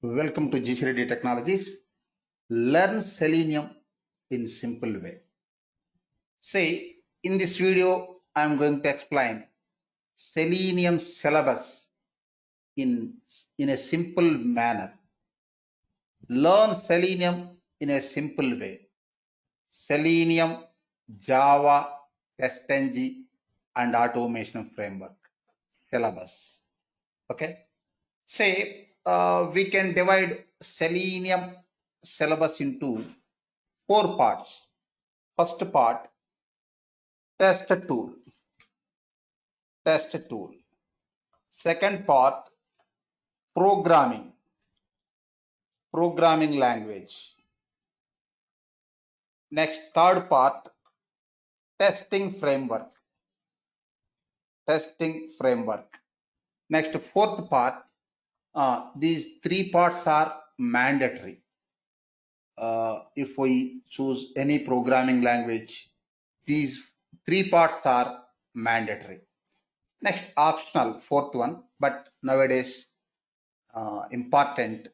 Welcome to GCRD Technologies. Learn Selenium in simple way. See, in this video, I am going to explain Selenium syllabus in a simple manner. Learn Selenium in a simple way. Selenium, Java, TestNG, and automation framework syllabus. Okay. Say we can divide Selenium syllabus into 4 parts. First part, test tool. Second part, programming language. Next, third part, testing framework. Next, fourth part, these 3 parts are mandatory. If we choose any programming language, these 3 parts are mandatory. Next, optional, fourth one, but nowadays important,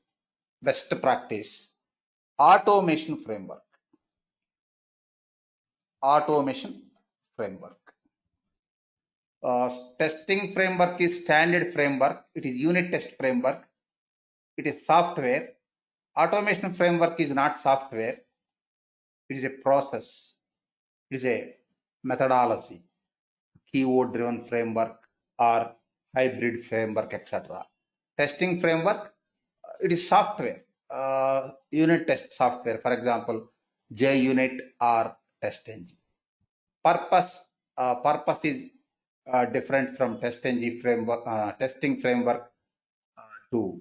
best practice, automation framework. Testing framework is standard framework. It is unit test framework. It is software. Automation framework is not software. It is a process. It is a methodology, keyword driven framework or hybrid framework, etc. Testing framework, it is software, unit test software, for example, JUnit or TestNG. Purpose is different from TestNG framework, testing framework to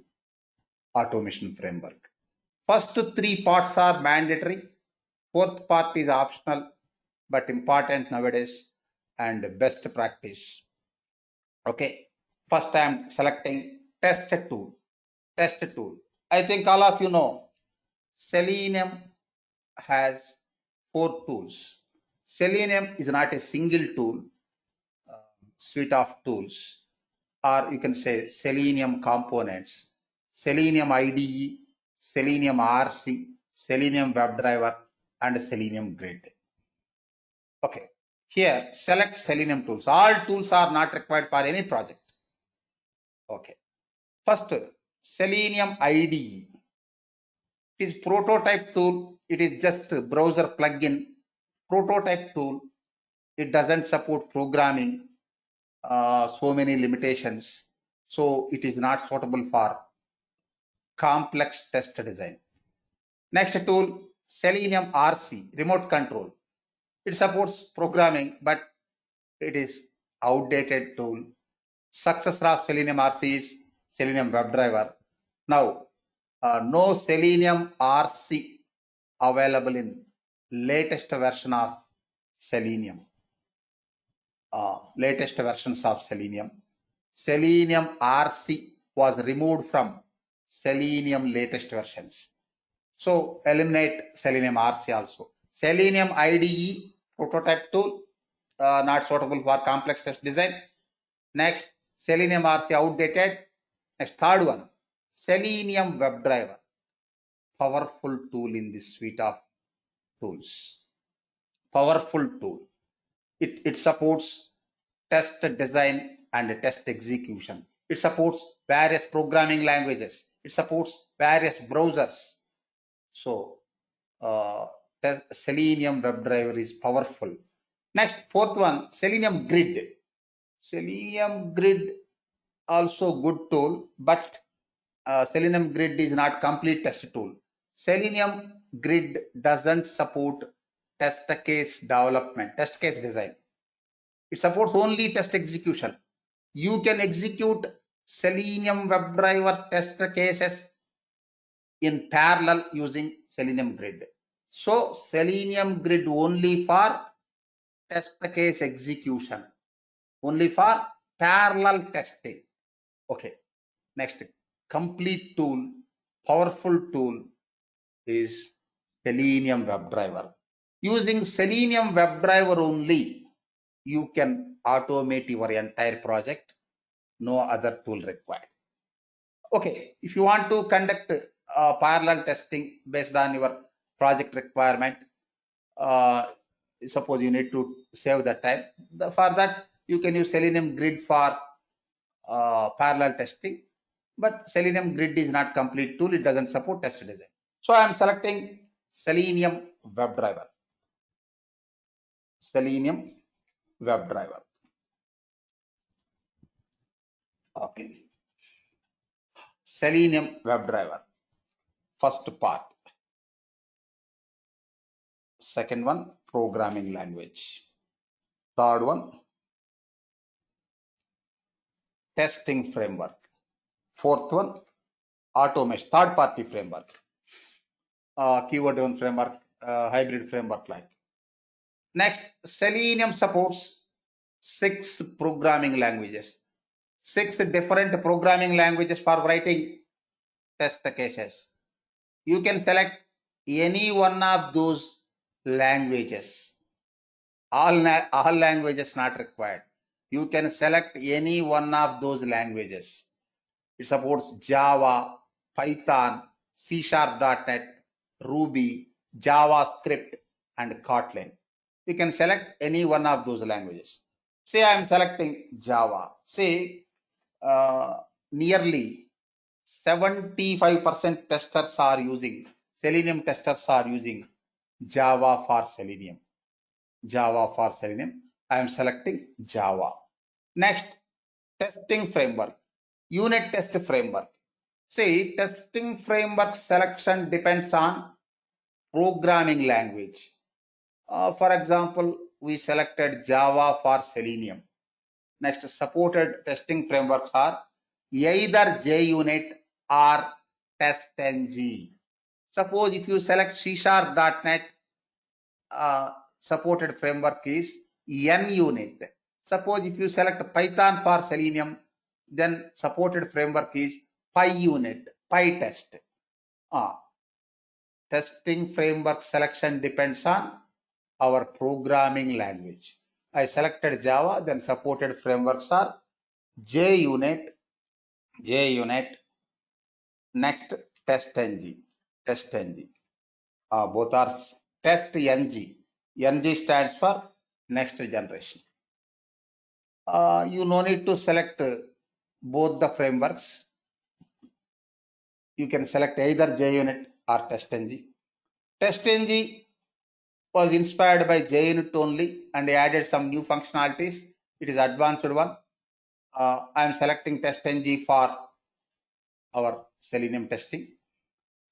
automation framework. First 3 parts are mandatory. Fourth part is optional, but important nowadays and best practice. Okay. First I am selecting test tool. I think all of you know Selenium has 4 tools. Selenium is not a single tool, suite of tools, or you can say Selenium components, Selenium IDE, Selenium RC, Selenium WebDriver, and Selenium Grid. Okay, here select Selenium tools. All tools are not required for any project. Okay, first Selenium IDE. It is prototype tool. It is just a browser plugin. Prototype tool. It doesn't support programming. So many limitations. So it is not suitable for complex test design. Next tool, Selenium RC, remote control. It supports programming, but it is outdated tool. Successor of Selenium RC is Selenium WebDriver. Now, no Selenium RC available in latest version of Selenium. Latest versions of Selenium. Selenium RC was removed from Selenium latest versions. So eliminate Selenium RC also. Selenium IDE prototype tool, not suitable for complex test design. Next, Selenium RC outdated. Next, third one, Selenium WebDriver, powerful tool in this suite of tools. Powerful tool. It supports test design and test execution. It supports various programming languages. It supports various browsers. So Selenium WebDriver is powerful. Next, fourth one, Selenium Grid. Selenium Grid also good tool, but Selenium Grid is not complete test tool. Selenium Grid doesn't support test case development, test case design. It supports only test execution. You can execute Selenium WebDriver test cases in parallel using Selenium Grid. So Selenium Grid only for test case execution, only for parallel testing. Okay, next, complete tool, powerful tool is Selenium WebDriver. Using Selenium WebDriver only, you can automate your entire project. No other tool required. Okay, if you want to conduct parallel testing based on your project requirement, uh, suppose you need to save the time. For that, you can use Selenium Grid for parallel testing. But Selenium Grid is not complete tool. It doesn't support test design. So I am selecting Selenium WebDriver. Selenium WebDriver. Okay. Selenium WebDriver. First part. Second one, programming language. Third one, testing framework. Fourth one, automation, third party framework, keyword driven framework, hybrid framework like. Next, Selenium supports 6 programming languages, 6 different programming languages for writing test cases. You can select any one of those languages. All languages not required. You can select any one of those languages. It supports Java, Python, C#, .NET, Ruby, JavaScript, and Kotlin. You can select any one of those languages. Say I am selecting Java. Say nearly 75% testers are using, Selenium testers are using Java for Selenium. Java for Selenium. I am selecting Java. Next, testing framework, unit test framework. See, testing framework selection depends on programming language. For example, we selected Java for Selenium. Next, supported testing frameworks are either JUnit or TestNG. Suppose if you select C#.NET, supported framework is NUnit. Suppose if you select Python for Selenium, then supported framework is PyUnit, PyTest. Testing framework selection depends on our programming language. I selected Java, then supported frameworks are JUnit, next TestNG, both are TestNG. NG stands for next generation. You no need to select both the frameworks. You can select either JUnit or TestNG. TestNG was inspired by JUnit only and added some new functionalities. It is advanced one. I am selecting TestNG for our Selenium testing.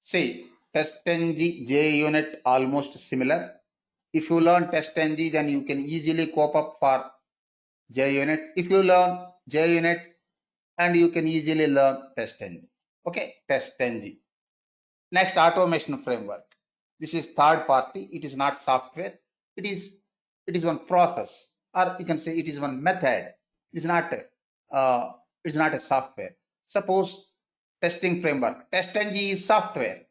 See, TestNG, JUnit almost similar. If you learn TestNG, then you can easily cope up for JUnit. If you learn JUnit, and you can easily learn TestNG. Okay, TestNG. Next, automation framework. This is third party. It is not software. It is one process, or you can say it is one method. It is not a software. Suppose testing framework. TestNG is software.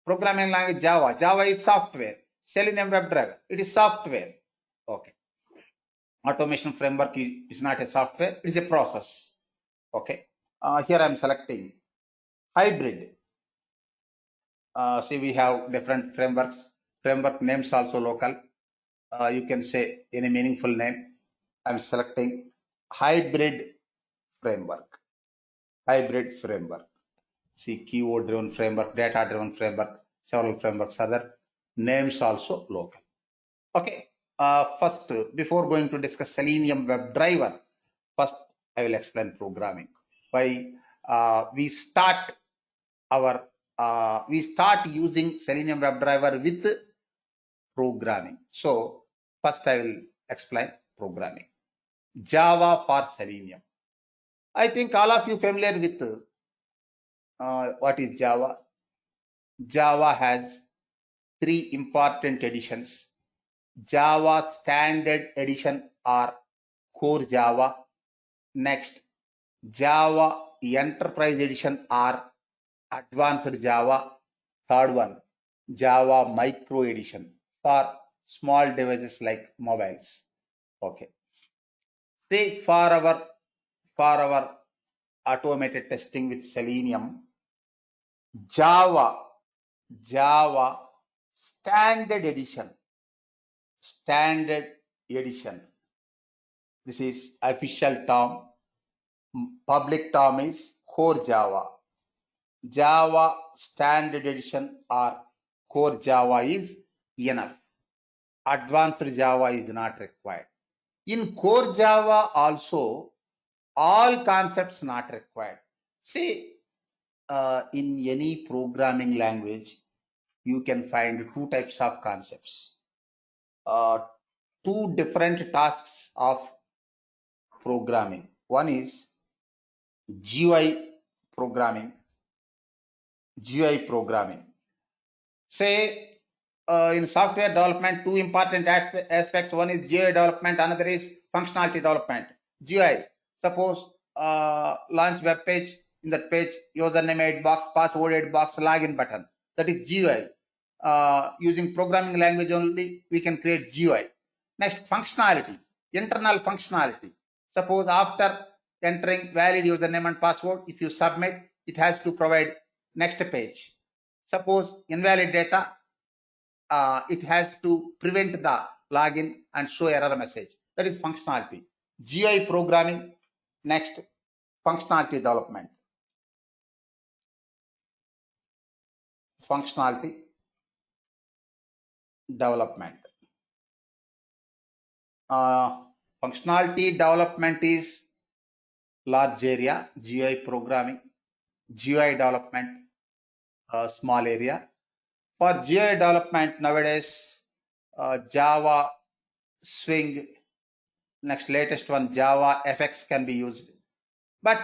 Programming language Java. Java is software. Selenium WebDriver. It is software. Okay. Automation framework is not a software. It is a process. Okay. Here I am selecting hybrid. See, we have different frameworks. Framework names also local. You can say any meaningful name. I'm selecting hybrid framework. Hybrid framework. See, keyword driven framework, data driven framework, several frameworks, other names also local. Okay. First, before going to discuss Selenium WebDriver, first I will explain programming. Why we start using Selenium WebDriver with programming. So first I will explain programming. Java for Selenium. I think all of you familiar with what is Java. Java has 3 important editions. Java Standard Edition or Core Java. Next, Java Enterprise Edition or Advanced Java. Third one, Java Micro Edition for small devices like mobiles. Okay. Say for our automated testing with Selenium. Java standard edition. This is official term. Public term is core Java. Java standard edition or core Java is enough. Advanced Java is not required. In core Java also, all concepts not required. See, in any programming language, you can find two types of concepts. Two different tasks of programming. One is GUI programming. Say, in software development, two important aspects. One is GUI development, another is functionality development. GUI, suppose launch web page. In that page, username 8 box, password 8 box, login button. That is GUI. Using programming language only, we can create GUI. Next, functionality, internal functionality. Suppose after entering valid username and password, if you submit, it has to provide next page. Suppose invalid data, it has to prevent the login and show error message. That is functionality. GUI programming. Next, functionality development. Functionality development. Functionality development is large area. GUI programming, GUI development, small area. For GUI development nowadays, Java Swing, next latest one Java FX can be used. But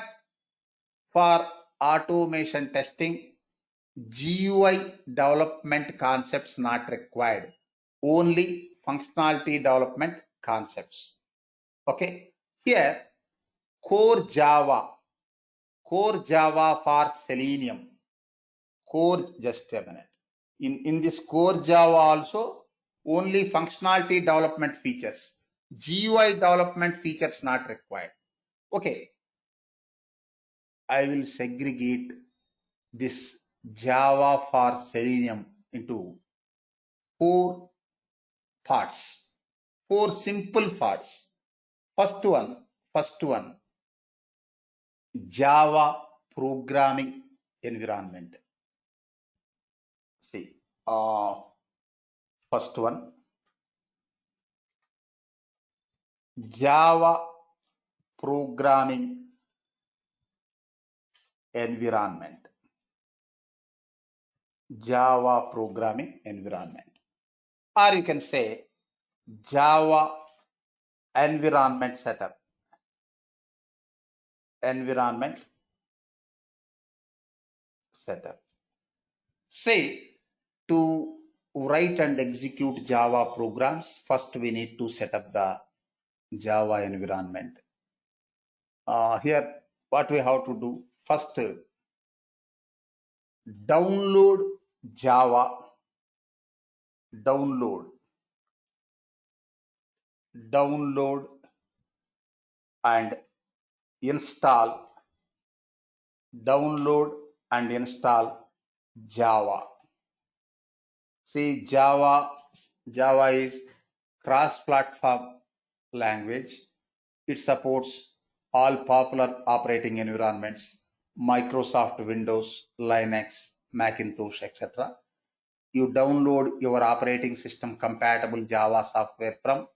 for automation testing, GUI development concepts not required. Only functionality development concepts. Okay. Here, core Java for Selenium. Just a minute. In this core Java also, only functionality development features. GUI development features not required. Okay. I will segregate this Java for Selenium into four parts, four simple parts. First one, Java programming environment. See, first one, Java programming environment. Java programming environment, or you can say Java environment setup. Say, to write and execute Java programs, first we need to set up the Java environment. Here, what we have to do, first download Java, download and install, Java. See, Java is cross-platform language. It supports all popular operating environments, Microsoft Windows, Linux, Macintosh, etc. You download your operating system compatible Java software from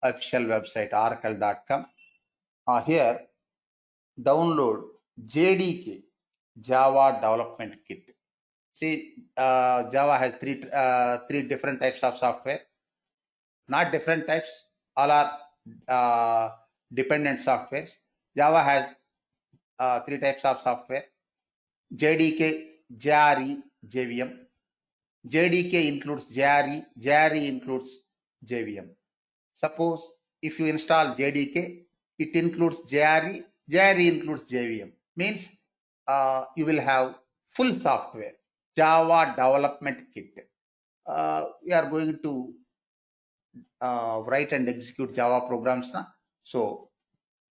official website oracle.com. Here, download JDK, Java Development Kit. See, Java has three different types of software. Not different types, all are dependent softwares. Java has three types of software: JDK, JRE, JVM. JDK includes JRE, JRE includes JVM. Suppose if you install JDK, it includes JRE, JRE includes JVM. Means you will have full software, Java Development Kit. We are going to write and execute Java programs now. So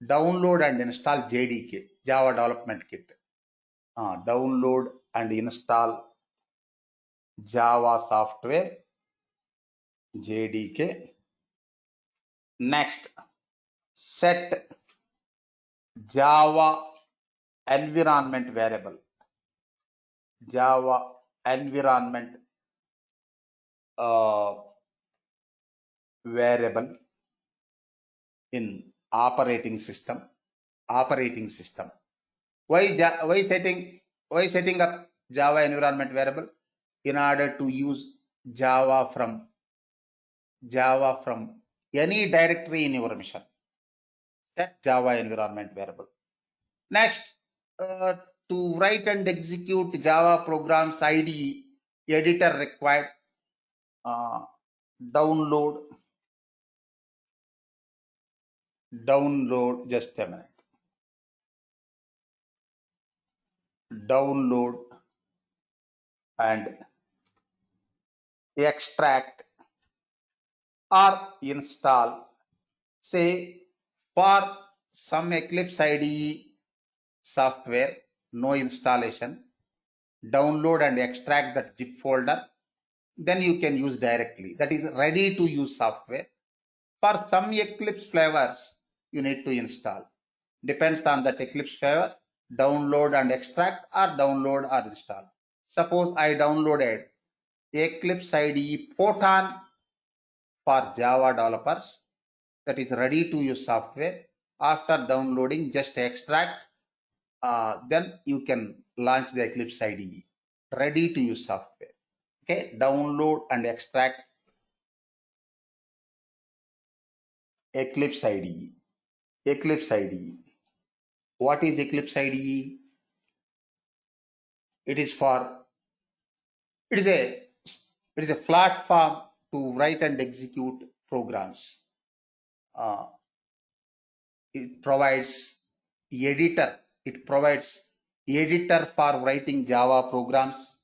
download and install JDK. Java Development Kit. Download and install Java software, JDK. Next, set Java environment variable. Java environment variable in operating system. Why setting up Java environment variable? In order to use Java from any directory in your machine. Set Java environment variable. Next, to write and execute Java programs, IDE editor required. Download, just a minute. Download and extract or install. Say for some Eclipse IDE software, no installation, download and extract that zip folder, then you can use directly. That is ready to use software. For some Eclipse flavors, you need to install. Depends on that Eclipse flavor, download and extract or download or install. Suppose I downloaded Eclipse IDE Photon for Java developers, that is ready to use software. After downloading, just extract, then you can launch the Eclipse IDE, ready to use software. Okay, download and extract Eclipse IDE. Eclipse IDE. What is Eclipse IDE? It is a platform to write and execute programs. It provides editor. It provides editor for writing Java programs.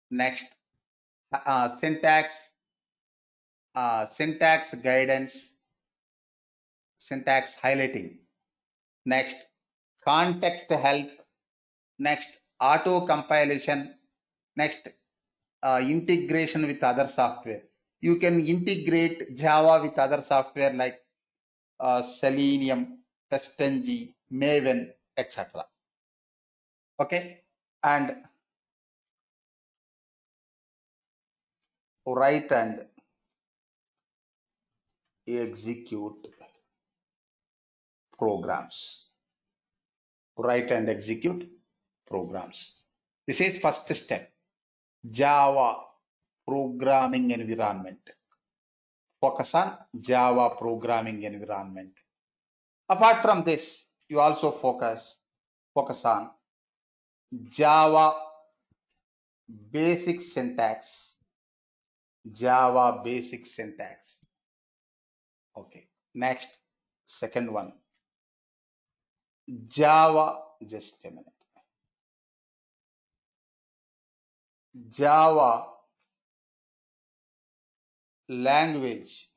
Next, syntax guidance, syntax highlighting. Next, context help. Next, auto compilation. Next, integration with other software. You can integrate Java with other software like Selenium, TestNG, Maven, etc. Okay, and write and execute programs. Write and execute programs. This is first step. Java programming environment. Focus on Java programming environment. Apart from this, you also focus on Java basic syntax. Java basic syntax. Okay. Next, second one. Java, just a minute. Java language.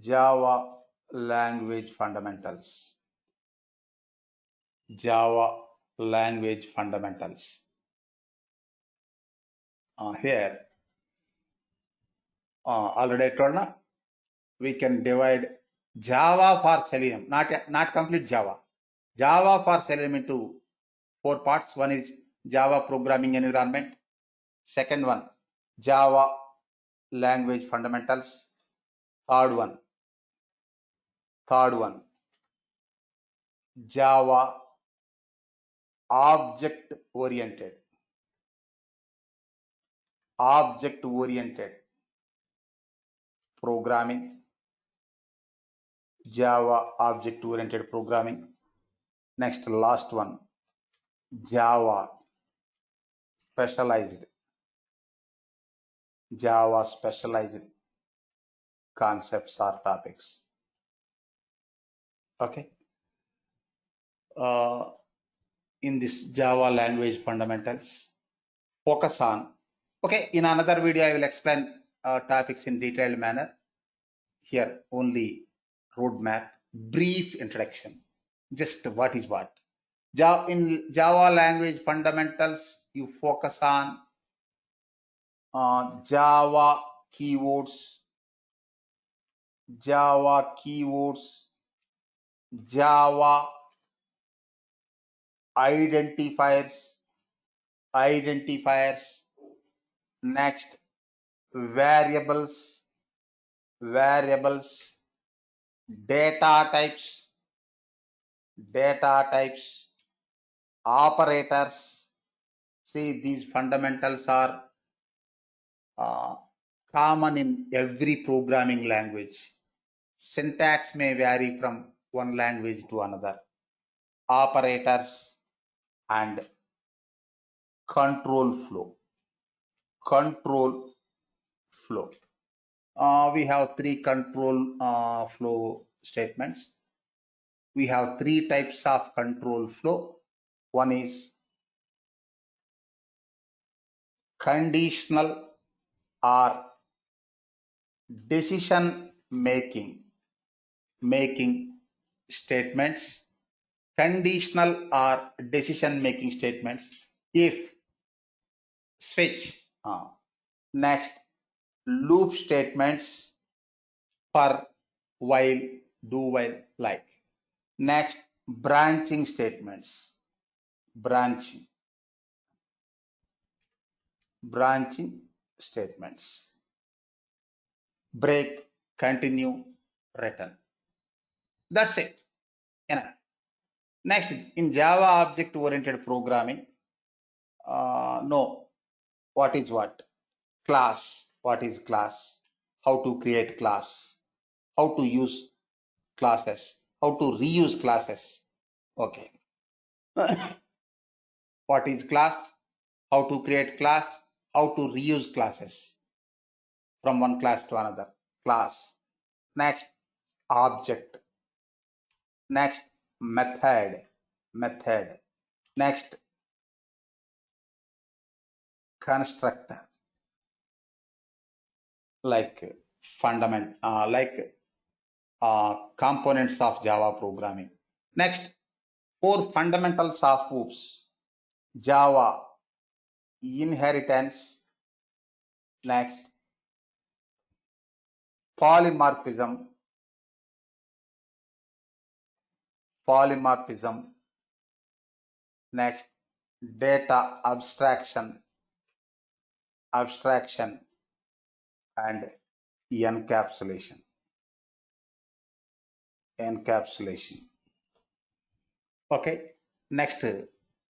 Java language fundamentals. Java language fundamentals. Here, already I told you, we can divide Java for Selenium, not complete Java. Java for Selenium into 4 parts. One is Java programming environment. Second one, Java language fundamentals. Third one, Java object oriented programming. Java object oriented programming. Next, last one, Java specialized concepts or topics. Okay. In this Java language fundamentals, focus on. Okay, in another video I will explain topics in detailed manner. Here only roadmap, brief introduction. Just what is what. In Java language fundamentals, you focus on Java keywords, Java keywords, Java identifiers, next variables, data types, operators. See, these fundamentals are uh, common in every programming language. Syntax may vary from one language to another. Operators and control flow. We have three control flow statements. We have three types of control flow. One is conditional or decision making statements. Conditional or decision making statements. If, switch. Next, loop statements, for, while, do while, like. Next, branching statements. Branching statements. Break, continue, return. That's it. Enough. Next, in Java object-oriented programming, know what is what. Class, what is class? How to create class? How to use classes? How to reuse classes? Okay. What is class? How to create class? How to reuse classes from one class to another class. Next, object. Next, method. Next, constructor, like components of Java programming. Next, 4 fundamentals of OOPS. Java inheritance. Next, polymorphism. Next, data abstraction, and encapsulation. Okay. Next,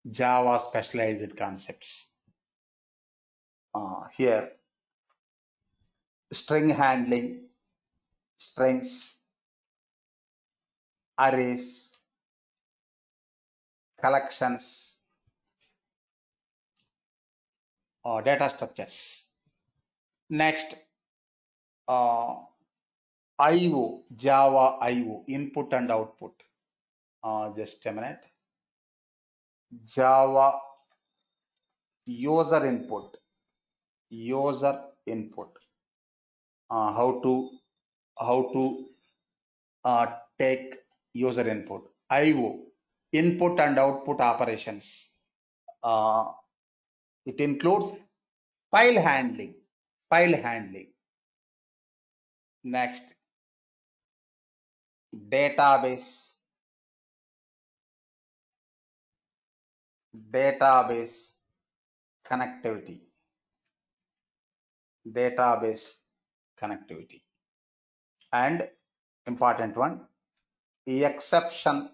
Java specialized concepts. Here, string handling, strings, arrays, collections, data structures. Next, IO, Java IO, input and output. Just a minute. Java user input. How to take user input. IO, input and output operations. It includes file handling. Next, database connectivity. And important one, exception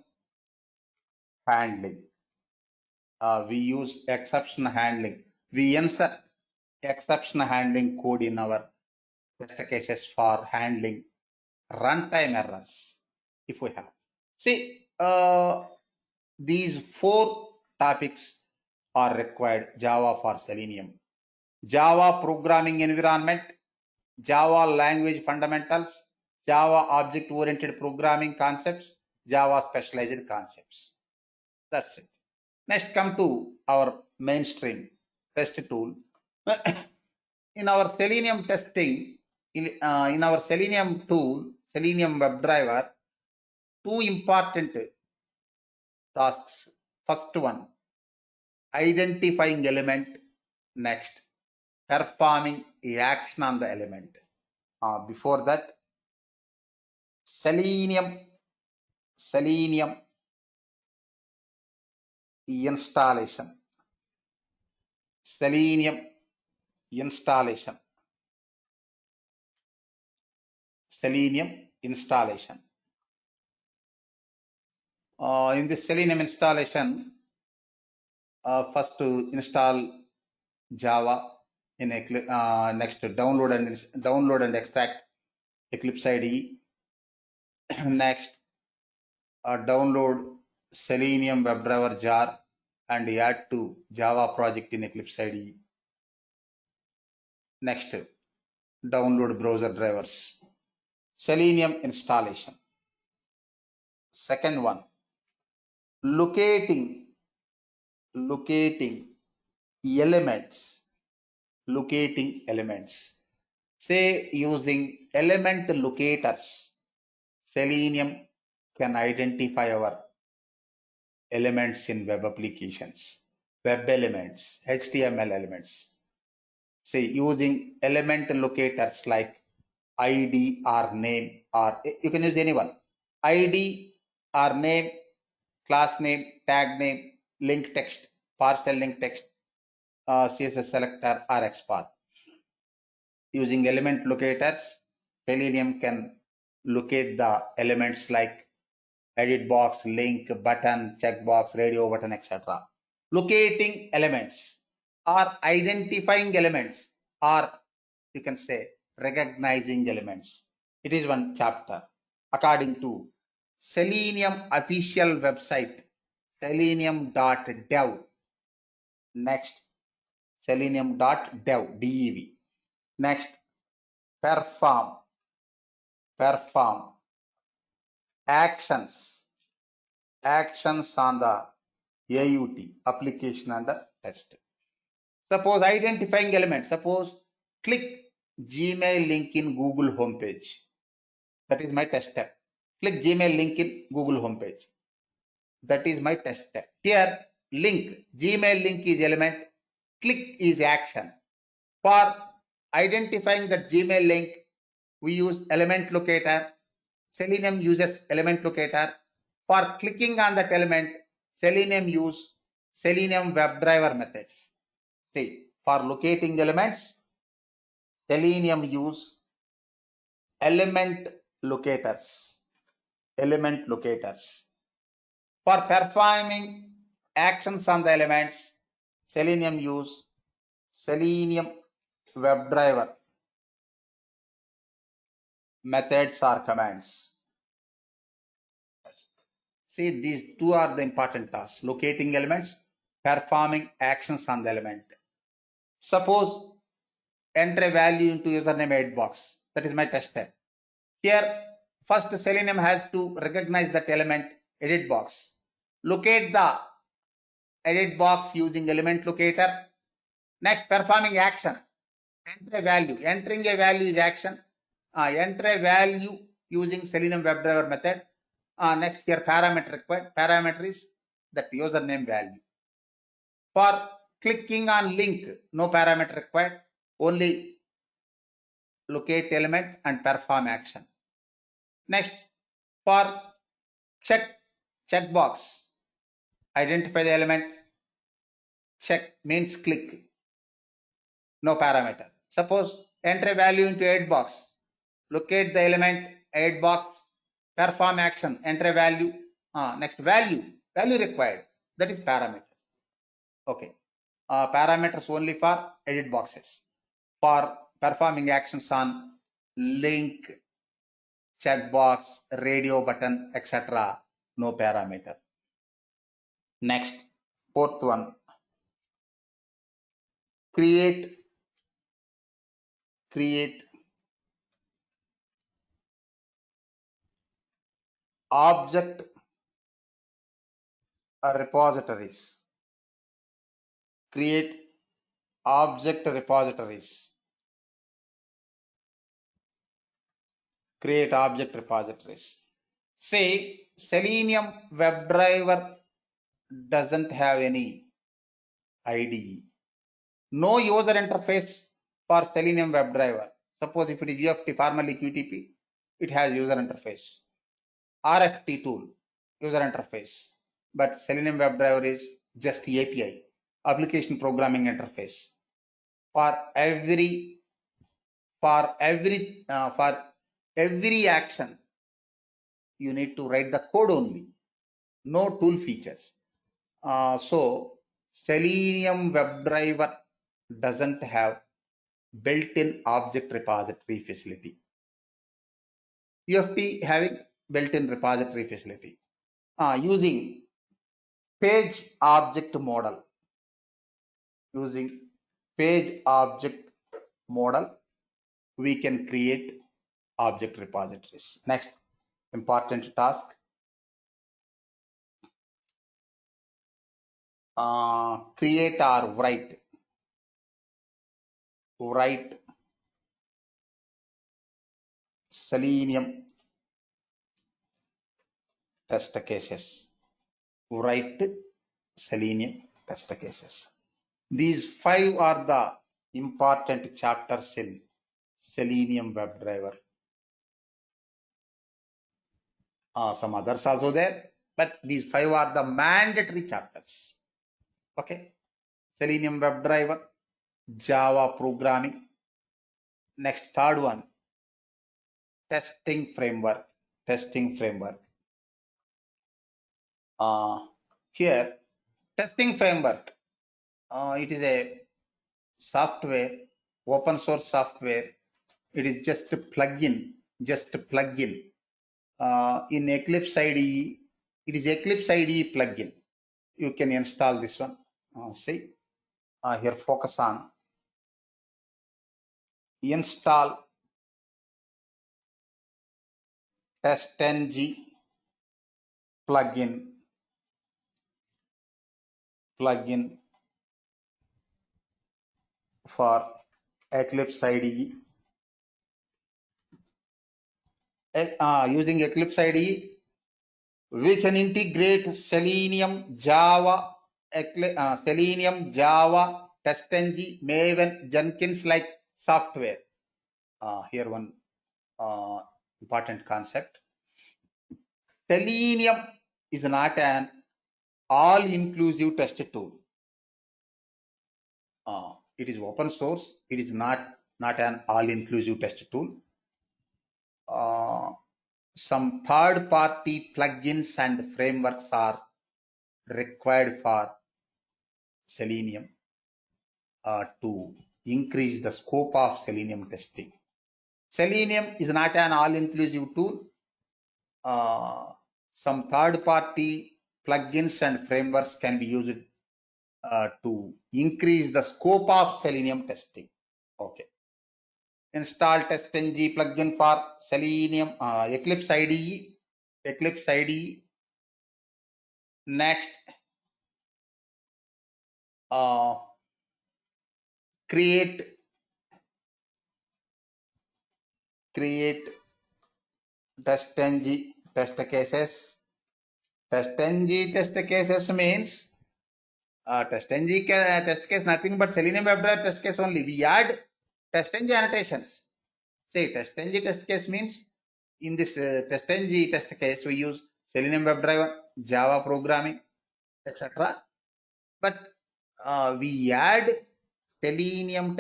handling. We use exception handling. We insert exception handling code in our test cases for handling runtime errors, if we have. See, these 4 topics are required Java for Selenium. Java programming environment, Java language fundamentals, Java object-oriented programming concepts, Java specialized concepts. That's it. Next, come to our mainstream test tool. In our Selenium testing, in our Selenium tool, Selenium WebDriver, 2 important tasks. First one, identifying element. Next, performing a action on the element. Before that, Selenium installation. Selenium installation. Selenium installation. In this Selenium installation, first to install Java in next download and extract Eclipse IDE. Next, download Selenium WebDriver jar and add to Java project in Eclipse IDE. Next, download browser drivers. Selenium installation. Second one, locating elements. Locating elements. Say using element locators, Selenium can identify our elements in web applications, web elements, HTML elements. Say using element locators like ID or name, or you can use anyone. ID or name, class name, tag name, link text, partial link text, CSS selector or XPath. Using element locators, Selenium can locate the elements like edit box, link, button, checkbox, radio button, etc. Locating elements or identifying elements, or you can say recognizing elements. It is one chapter. According to Selenium official website, selenium.dev. Next, selenium.dev, DEV. Next, perform actions on the AUT, application under test. Suppose identifying element, suppose click Gmail link in Google homepage. That is my test step. Click Gmail link in Google homepage. That is my test step. Here link, Gmail link is element, click is action. For identifying that Gmail link, we use element locator. Selenium uses element locator. For clicking on that element, Selenium use Selenium WebDriver methods. See, for locating elements, Selenium use element locators. For performing actions on the elements, Selenium use Selenium WebDriver methods or commands. See, these two are the important tasks: locating elements, performing actions on the element. Suppose enter a value into username edit box. That is my test step. Here, first Selenium has to recognize that element edit box. Locate the edit box using element locator. Next, performing action. Enter a value. Entering a value is action. Enter a value using Selenium WebDriver method. Next, here parameter required. Parameter is that username value. For clicking on link, no parameter required. Only locate element and perform action. Next, for checkbox, identify the element. Check means click, no parameter. Suppose enter a value into edit box, locate the element edit box, perform action, enter a value. Next, value required, that is parameter. Okay, parameters only for edit boxes. For performing actions on link, checkbox, radio button, etc., no parameter. Next, fourth one, create object repositories. Create object repositories. Say Selenium WebDriver doesn't have any IDE. No user interface for Selenium WebDriver. Suppose if it is UFT, formerly QTP, it has user interface. RFT tool, user interface. But Selenium WebDriver is just API, application programming interface. For every action, you need to write the code only, no tool features. So Selenium WebDriver doesn't have built-in object repository facility. UFT having built-in repository facility. Using page object model. Using page object model, we can create object repositories. Next important task. Create or write Selenium test cases. Write Selenium test cases. These 5 are the important chapters in Selenium WebDriver. Some others also there, but these 5 are the mandatory chapters. Okay. Selenium WebDriver, Java programming. Next, third one, testing framework. Here, testing framework. It is a software, open source software. It is just a plugin. In Eclipse IDE, it is Eclipse IDE plugin. You can install this one. See, here focus on install TestNG plugin for Eclipse IDE. Using Eclipse IDE, we can integrate Selenium, Java, TestNG, Maven, Jenkins like software. Here one important concept. Selenium is not an all-inclusive test tool. It is open source. It is not an all-inclusive test tool. Some third-party plugins and frameworks are required for Selenium to increase the scope of Selenium testing. Selenium is not an all-inclusive tool. Some third-party plugins and frameworks can be used to increase the scope of Selenium testing. Okay. Install TestNG plugin for Selenium, Eclipse IDE. Next, create TestNG test cases. TestNG test cases means TestNG test case nothing but Selenium WebDriver test case only. We add TestNG annotations. Say TestNG test case means in this TestNG test case we use Selenium WebDriver, Java programming, etc. But we add Selenium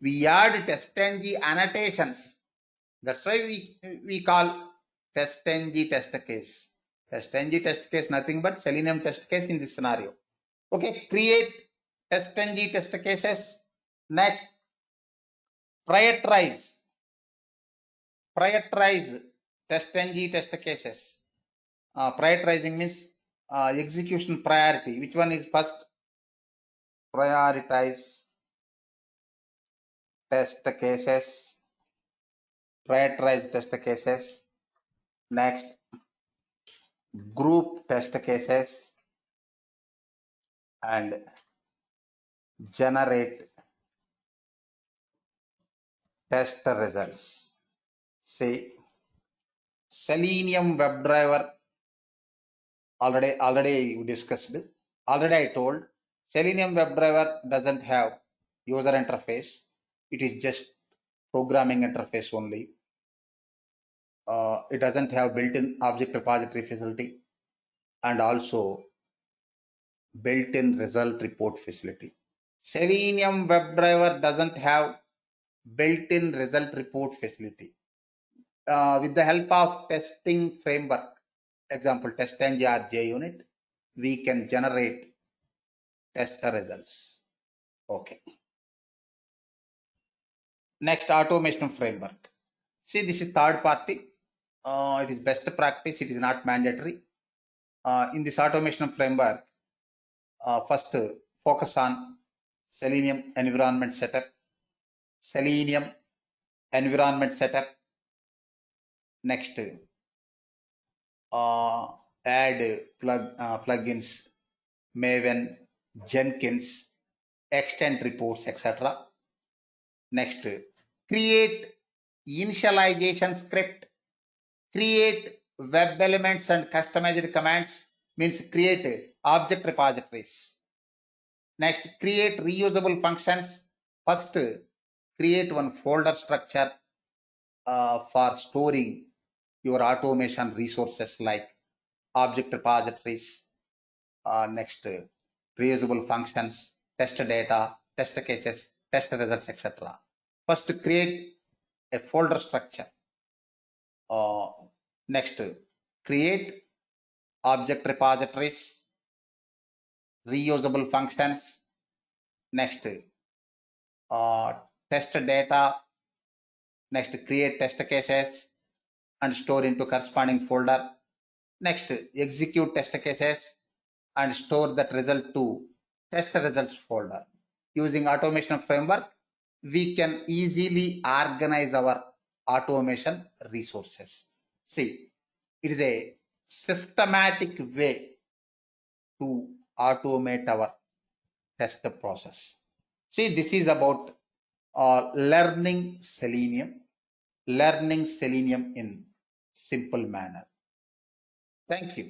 we add TestNG annotations. That's why we call TestNG test case. TestNG test case nothing but Selenium test case in this scenario. Okay, create TestNG test cases. Next, prioritize TestNG test cases. Prioritizing means execution priority. Which one is first? Prioritize test cases. Prioritize test cases. Next, group test cases and generate test results. Say Selenium WebDriver Already you discussed. Already I told Selenium WebDriver doesn't have user interface. It is just programming interface only. It doesn't have built-in object repository facility and also built-in result report facility. Selenium WebDriver doesn't have built-in result report facility. With the help of testing framework, example TestNG or JUnit, we can generate tester results. Okay. Next, automation framework. See, this is third party. It is best practice. It is not mandatory. In this automation framework, first focus on Selenium environment setup. Selenium environment setup. Next, add plugins, Maven, Jenkins, extend reports, etc. Next, create initialization script, create web elements and customized commands, means create object repositories. Next, create reusable functions. First, create one folder structure for storing your automation resources like object repositories. Next, reusable functions, test data, test cases, test results, etc. First, create a folder structure. Next, create object repositories, reusable functions. Next, test data. Next, create test cases and store into corresponding folder. Next, execute test cases and store that result to test results folder. Using automation framework, we can easily organize our automation resources. See, it is a systematic way to automate our test process. See, this is about learning Selenium in simple manner. Thank you.